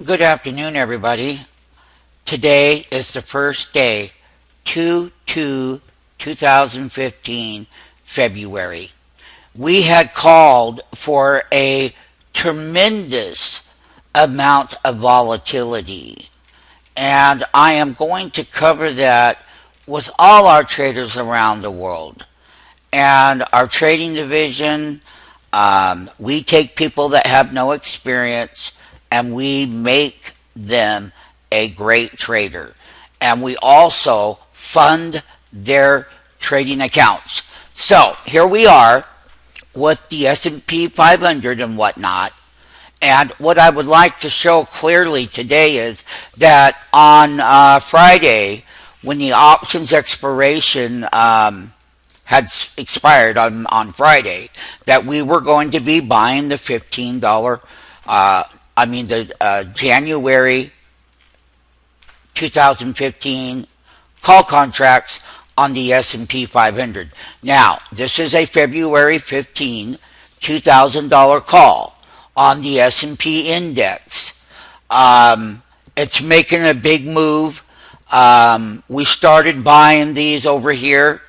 Good afternoon, everybody. Today is the first day, 2015, February. We had called for a tremendous amount of volatility, and I am going to cover that with all our traders around the world. And our trading division, we take people that have no experience and we make them a great trader. And we also fund their trading accounts. So here we are with the S&P 500 and whatnot. And what I would like to show clearly today is that on Friday, when the options expiration had expired on Friday, that we were going to be buying the $15, the January 2015 call contracts on the S&P 500. Now, this is a February 15, $2,000 call on the S&P index. It's making a big move. We started buying these over here.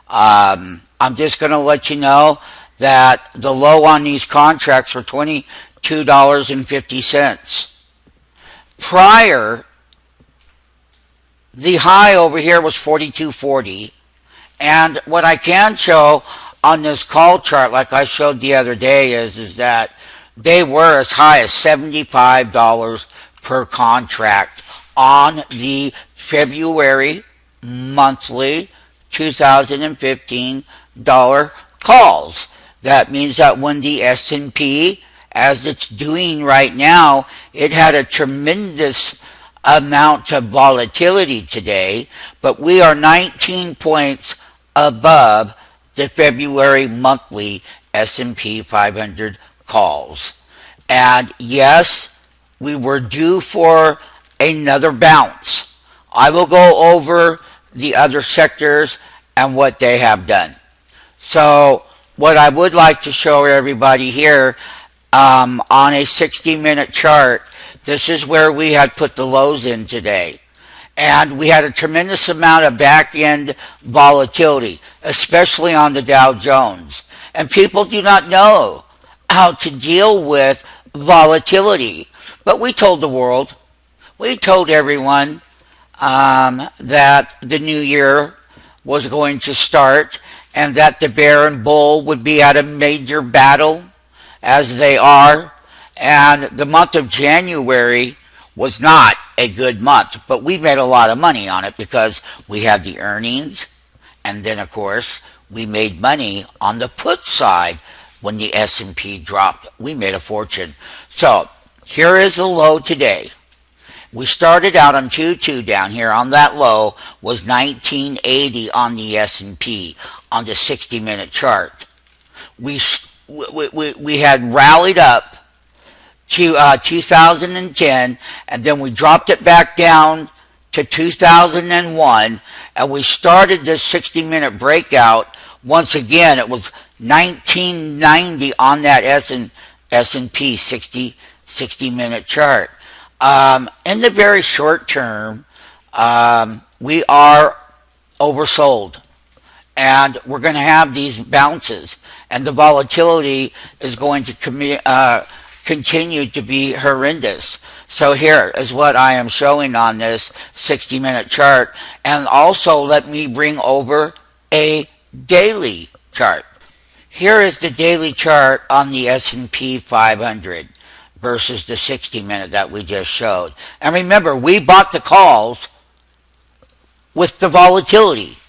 I'm just going to let you know that the low on these contracts were $22.50. Prior, the high over here was 42.40. And what I can show on this call chart, like I showed the other day, is that they were as high as $75 per contract on the February monthly 2015 calls. That means that when the S&P, as it's doing right now, it had a tremendous amount of volatility today, but we are 19 points above the February monthly S&P 500 calls. And yes, we were due for another bounce. I will go over the other sectors and what they have done. So what I would like to show everybody here on a 60-minute chart, this is where we had put the lows in today. And we had a tremendous amount of back-end volatility, especially on the Dow Jones. And people do not know how to deal with volatility. But we told the world, we told everyone that the new year was going to start and that the bear and bull would be at a major battle, as they are. And the month of January was not a good month, but we made a lot of money on it because we had the earnings, and then of course we made money on the put side. When the S&P dropped, we made a fortune. So here is the low today. We started out on 2.2 down here. On that low was 1980 on the S&P on the 60-minute chart. We had rallied up to 2010, and then we dropped it back down to 2001, and we started this 60-minute breakout. Once again, it was 1990 on that S&P 60-minute chart. In the very short term, we are oversold, and we're going to have these bounces, and the volatility is going to continue to be horrendous. So here is what I am showing on this 60-minute chart, and also let me bring over a daily chart. Here is the daily chart on the S&P 500 versus the 60-minute that we just showed. And remember, we bought the calls with the volatility.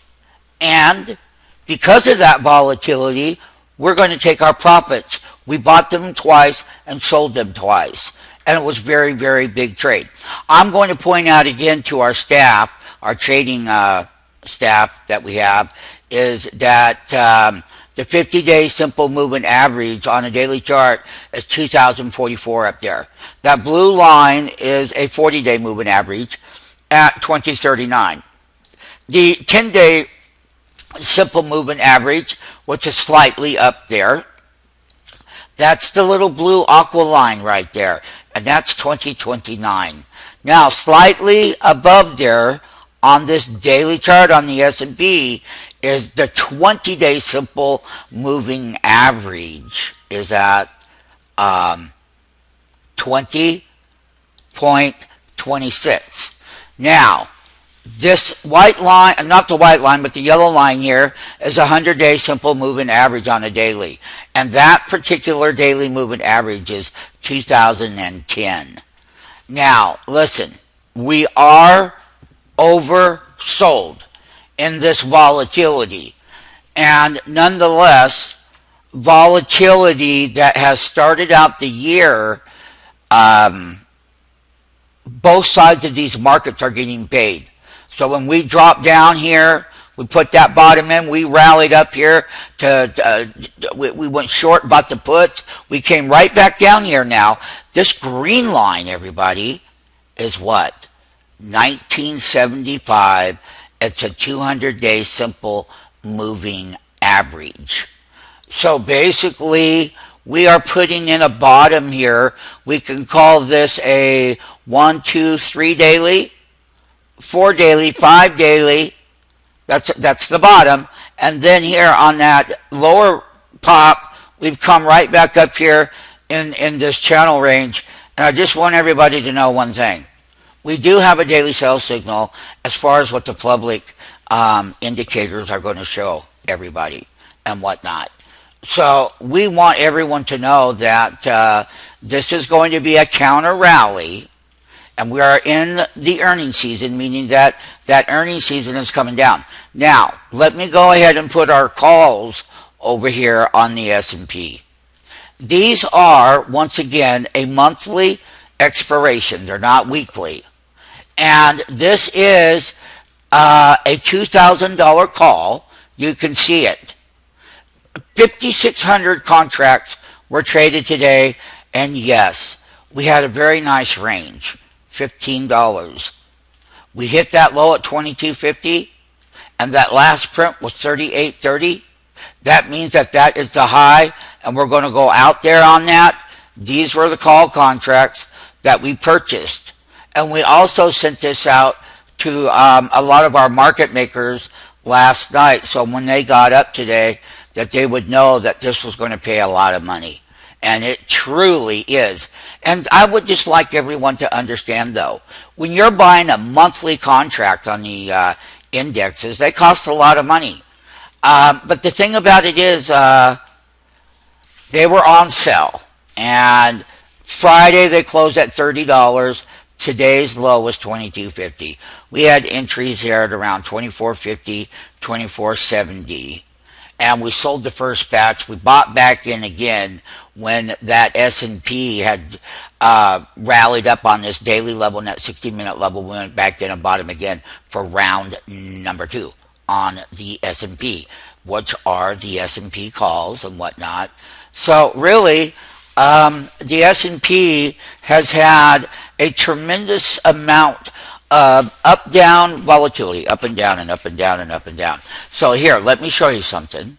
And because of that volatility, we're going to take our profits. We bought them twice and sold them twice. And it was very, very big trade. I'm going to point out again to our staff, our trading staff that we have, is that the 50-day simple moving average on a daily chart is 2,044 up there. That blue line is a 40-day moving average at 2039. The 10-day simple moving average, which is slightly up there, that's the little blue aqua line right there. and that's 2029. Now, slightly above there on this daily chart on the S&P is the 20-day simple moving average is at 20.26. Now, this white line, not the white line, but the yellow line here is a 100-day simple moving average on a daily. And that particular daily moving average is 2010. Now, listen, we are oversold in this volatility. And nonetheless, volatility that has started out the year, both sides of these markets are getting paid. So when we dropped down here, we put that bottom in, we rallied up here we went short, bought the puts, we came right back down here now. This green line, everybody, is what? 1975. It's a 200-day simple moving average. So basically, we are putting in a bottom here. We can call this a 1, 2, 3 daily, 4 daily, 5 daily. That's the bottom. And then here on that lower pop, we've come right back up here in this channel range. And I just want everybody to know one thing. We do have a daily sales signal as far as what the public indicators are going to show everybody and whatnot. So we want everyone to know that this is going to be a counter rally, and we are in the earnings season, meaning that earnings season is coming down. Now, let me go ahead and put our calls over here on the S&P. These are, once again, a monthly expiration. They're not weekly. And this is a $2,000 call. You can see it. 5,600 contracts were traded today, and yes, we had a very nice range, $15. We hit that low at $22.50, and that last print was $38.30. That means that is the high, and we're going to go out there on that. These were the call contracts that we purchased, and we also sent this out to a lot of our market makers last night, so when they got up today, that they would know that this was going to pay a lot of money. And it truly is. And I would just like everyone to understand, though, when you're buying a monthly contract on the indexes, they cost a lot of money. But the thing about it is, they were on sale. And Friday they closed at $30. Today's low was $22.50. We had entries here at around $24.50, $24.70. And we sold the first batch. We bought back in again when that S&P had rallied up on this daily level and that 60-minute level. We went back in and bought them again for round number 2 on the S&P, which are the S&P calls and whatnot. So really, the S&P has had a tremendous amount of up-down volatility, up and down and up and down and up and down. So here, let me show you something.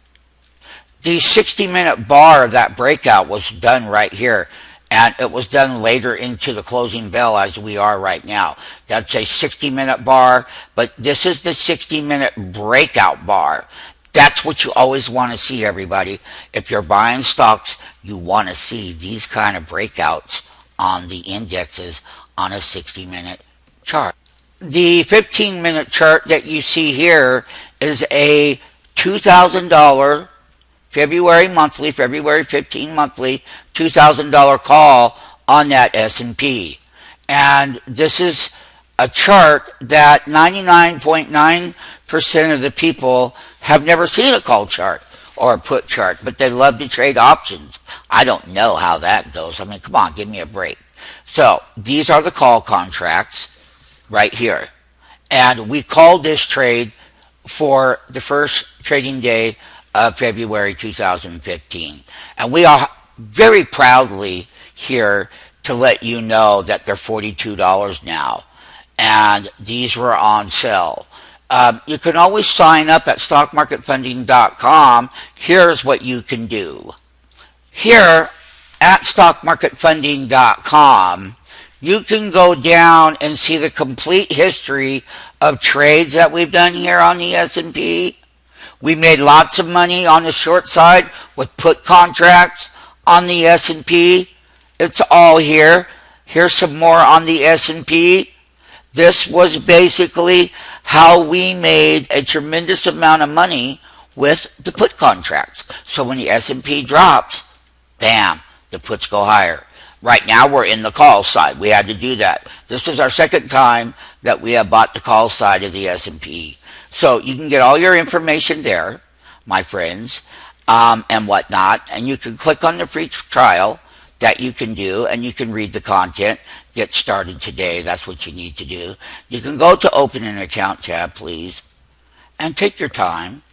The 60-minute bar of that breakout was done right here, and it was done later into the closing bell as we are right now. That's a 60-minute bar, but this is the 60-minute breakout bar. That's what you always want to see, everybody. If you're buying stocks, you want to see these kind of breakouts on the indexes on a 60-minute chart. The 15-minute chart that you see here is a $2,000 February 15 monthly, $2,000 call on that S&P. And this is a chart that 99.9% of the people have never seen a call chart or a put chart, but they love to trade options. I don't know how that goes. I mean, come on, give me a break. So these are the call contracts right here. And we called this trade for the first trading day of February 2015. And we are very proudly here to let you know that they're $42 now. And these were on sale. You can always sign up at stockmarketfunding.com. Here's what you can do. Here at stockmarketfunding.com, you can go down and see the complete history of trades that we've done here on the S&P. We made lots of money on the short side with put contracts on the S&P. It's all here. Here's some more on the S&P. This was basically how we made a tremendous amount of money with the put contracts. So when the S&P drops, bam, the puts go higher. Right now we're in the call side. We had to do that. This is our second time that we have bought the call side of the S&P. So you can get all your information there, my friends, and whatnot. And you can click on the free trial that you can do, and you can read the content. Get started today. That's what you need to do. You can go to Open an Account tab, please, and take your time.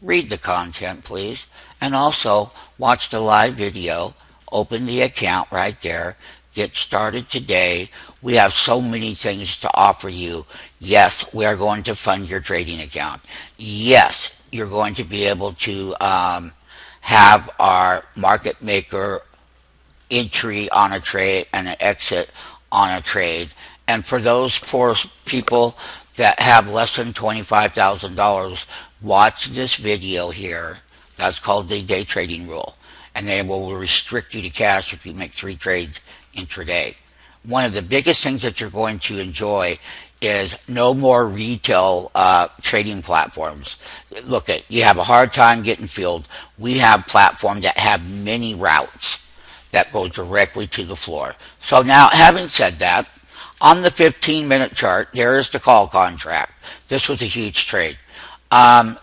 Read the content, please, and also watch the live video. Open the account right there. Get started today. We have so many things to offer you. Yes, we are going to fund your trading account. Yes, you're going to be able to have our market maker entry on a trade and an exit on a trade. And for those poor people that have less than $25,000, watch this video here. That's called the day trading rule. And they will restrict you to cash if you make 3 trades intraday. One of the biggest things that you're going to enjoy is no more retail trading platforms. Look, you have a hard time getting filled. We have platforms that have many routes that go directly to the floor. So now, having said that, on the 15-minute chart, there is the call contract. This was a huge trade.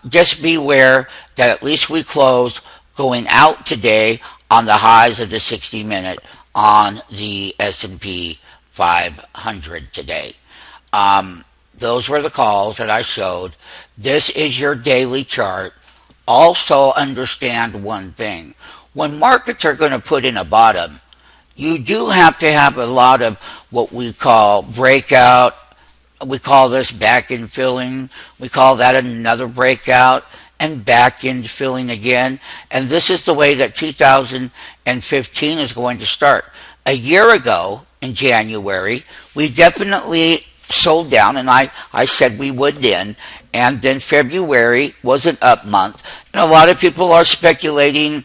Just beware that at least we closed going out today on the highs of the 60-minute on the S&P 500 today. Those were the calls that I showed. This is your daily chart. Also understand one thing. When markets are going to put in a bottom, you do have to have a lot of what we call breakout. We call this back-end filling. We call that another breakout, and back-end filling again. And this is the way that 2015 is going to start. A year ago, in January, we definitely sold down, and I said we would then. And then February was an up month. And a lot of people are speculating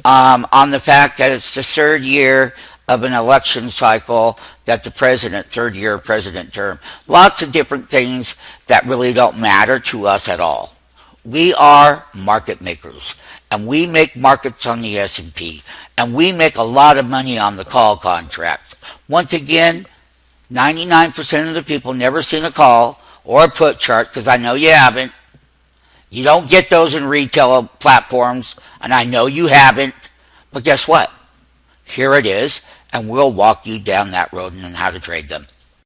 on the fact that it's the third year of an election cycle, that the third year of president term. Lots of different things that really don't matter to us at all. We are market makers, and we make markets on the S&P, and we make a lot of money on the call contract. Once again, 99% of the people never seen a call or a put chart, because I know you haven't. You don't get those in retail platforms, and I know you haven't. But guess what? Here it is, and we'll walk you down that road and how to trade them.